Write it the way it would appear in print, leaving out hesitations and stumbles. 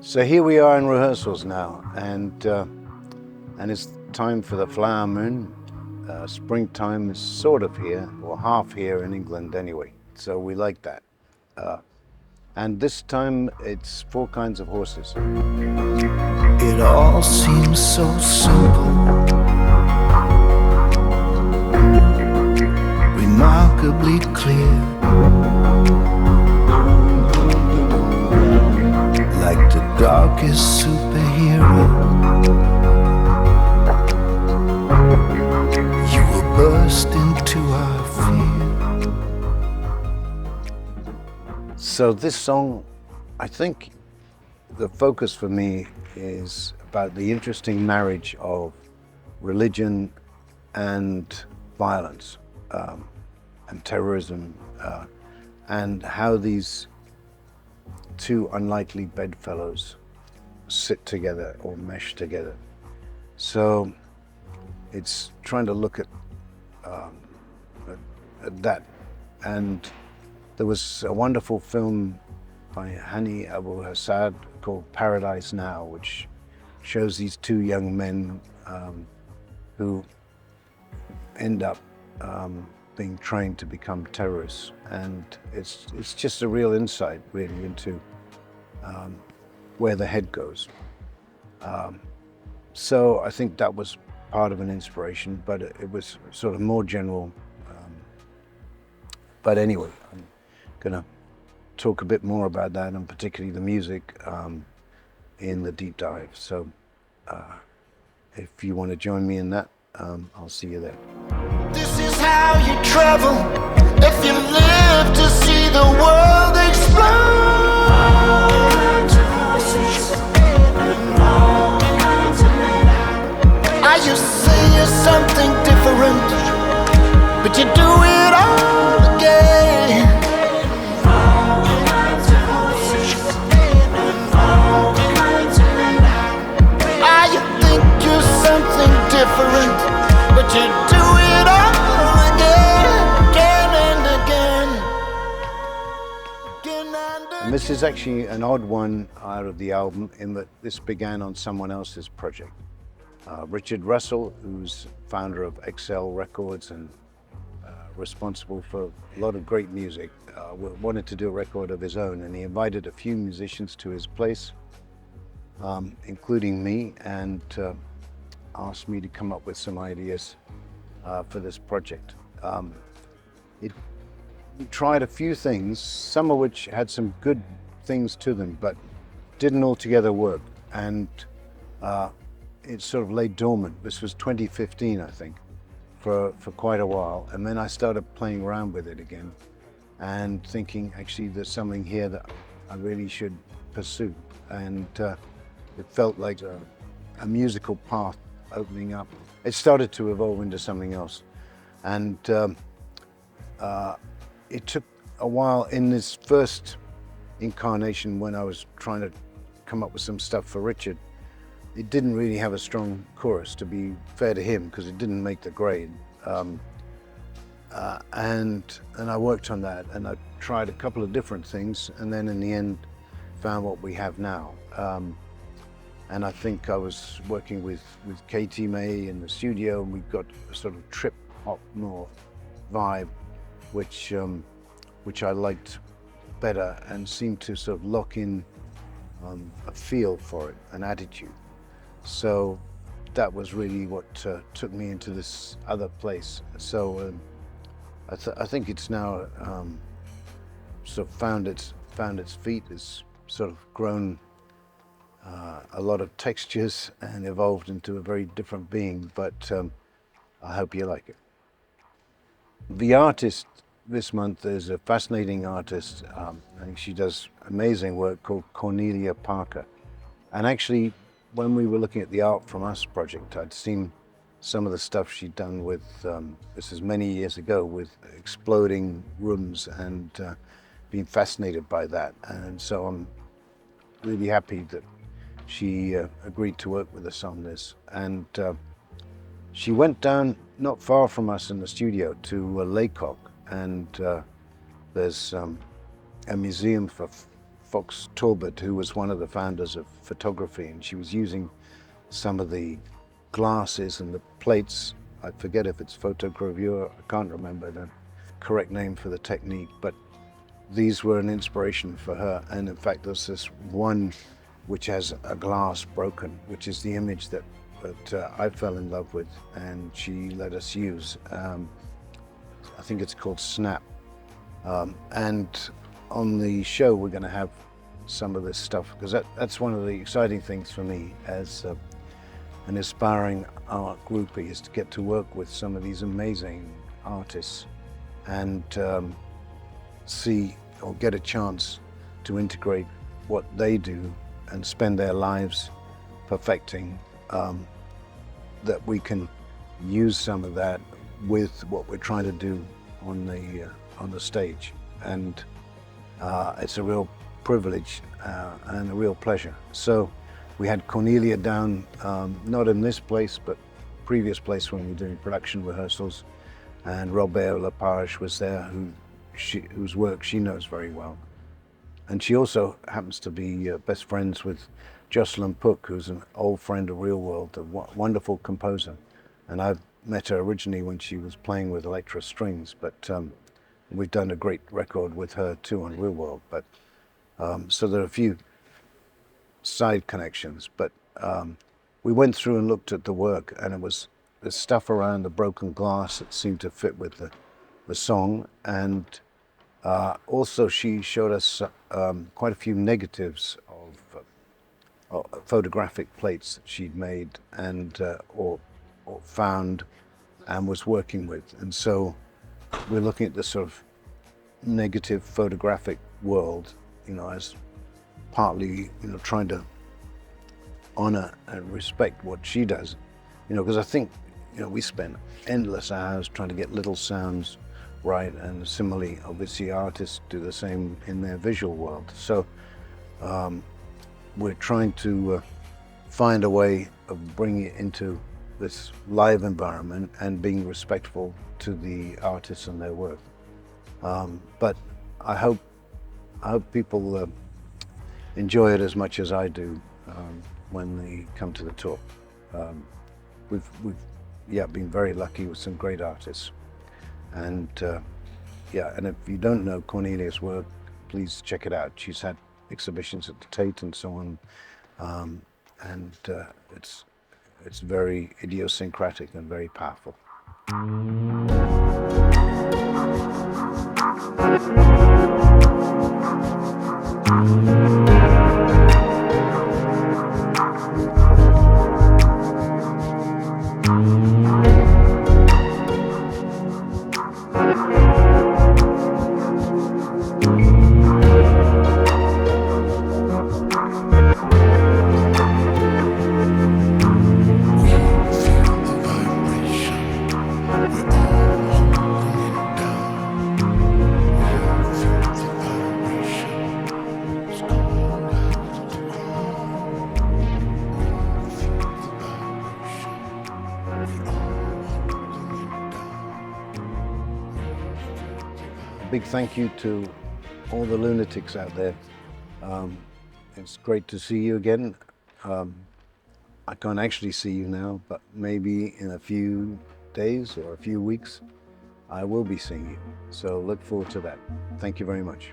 So here we are in rehearsals now, and it's time for the flower moon. Springtime is sort of here, or half here in England anyway, so we like that. And this time it's 4 kinds of horses. It all seems so simple, remarkably clear, like the darkest superhero. You will burst into our fear. So this song, I think the focus for me is about the interesting marriage of religion and violence, and terrorism, and how these 2 unlikely bedfellows sit together or mesh together. So it's trying to look at that. And there was a wonderful film by Hany Abu-Assad called Paradise Now, which shows these 2 young men who end up being trained to become terrorists. And it's just a real insight really into where the head goes. So I think that was part of an inspiration, but it was sort of more general. But anyway, I'm gonna talk a bit more about that, and particularly the music in the deep dive. So if you want to join me in that, I'll see you there. This is how you travel if you live to see the world explode. I used to say you're something different, but you do it all again. You think you're something different, but you do it all again and again. And this is actually an odd one out of the album in that this began on someone else's project. Richard Russell, who's founder of XL Records and responsible for a lot of great music, wanted to do a record of his own, and he invited a few musicians to his place, including me, and asked me to come up with some ideas for this project. It tried a few things, some of which had some good things to them, but didn't altogether work, and it sort of lay dormant. This was 2015, I think, for quite a while, and then I started playing around with it again and thinking, actually, there's something here that I really should pursue, and it felt like a musical path opening up. It started to evolve into something else, and it took a while. In this first incarnation, when I was trying to come up with some stuff for Richard, it didn't really have a strong chorus, to be fair to him, because it didn't make the grade. And I worked on that, and I tried a couple of different things, and then in the end found what we have now. And I think I was working with Katie May in the studio, and we got a sort of trip hop more vibe, which I liked better and seemed to sort of lock in a feel for it, an attitude. So that was really what took me into this other place. So I think it's now sort of found its feet. It's sort of grown a lot of textures and evolved into a very different being, but I hope you like it. The artist this month is a fascinating artist. I think she does amazing work, called Cornelia Parker. And actually, when we were looking at the Art From Us project, I'd seen some of the stuff she'd done with, this is many years ago, with exploding rooms, and been fascinated by that. And so I'm really happy that she agreed to work with us on this. And she went down not far from us in the studio to Laycock, and there's a museum for Fox Talbot, who was one of the founders of photography, and she was using some of the glasses and the plates. I forget if it's photogravure, I can't remember the correct name for the technique, but these were an inspiration for her. And in fact, there's this one which has a glass broken, which is the image that I fell in love with, and she let us use. I think it's called Snap. And on the show, we're going to have some of this stuff, because that's one of the exciting things for me as an aspiring art groupie, is to get to work with some of these amazing artists and see or get a chance to integrate what they do and spend their lives perfecting, that we can use some of that with what we're trying to do on the stage. And it's a real privilege and a real pleasure. So we had Cornelia down, not in this place, but previous place when we were doing production rehearsals, and Robert Lepage was there, whose work she knows very well. And she also happens to be best friends with Jocelyn Pook, who's an old friend of Real World, a wonderful composer. And I've met her originally when she was playing with Electra Strings, but we've done a great record with her too on Real World. But so there are a few side connections, but we went through and looked at the work, and it was the stuff around the broken glass that seemed to fit with the song. And also she showed us quite a few negatives of photographic plates that she'd made and or found and was working with. And so we're looking at this sort of negative photographic world, as partly, trying to honor and respect what she does, because I think, we spend endless hours trying to get little sounds right, and similarly, obviously, artists do the same in their visual world. So we're trying to find a way of bringing it into this live environment and being respectful to the artists and their work. But I hope people enjoy it as much as I do when they come to the tour. We've been very lucky with some great artists. And and if you don't know Cornelia's work, please check it out. She's had exhibitions at the Tate and so on, and it's very idiosyncratic and very powerful. Big thank you to all the lunatics out there. It's great to see you again. I can't actually see you now, but maybe in a few days or a few weeks, I will be seeing you. So look forward to that. Thank you very much.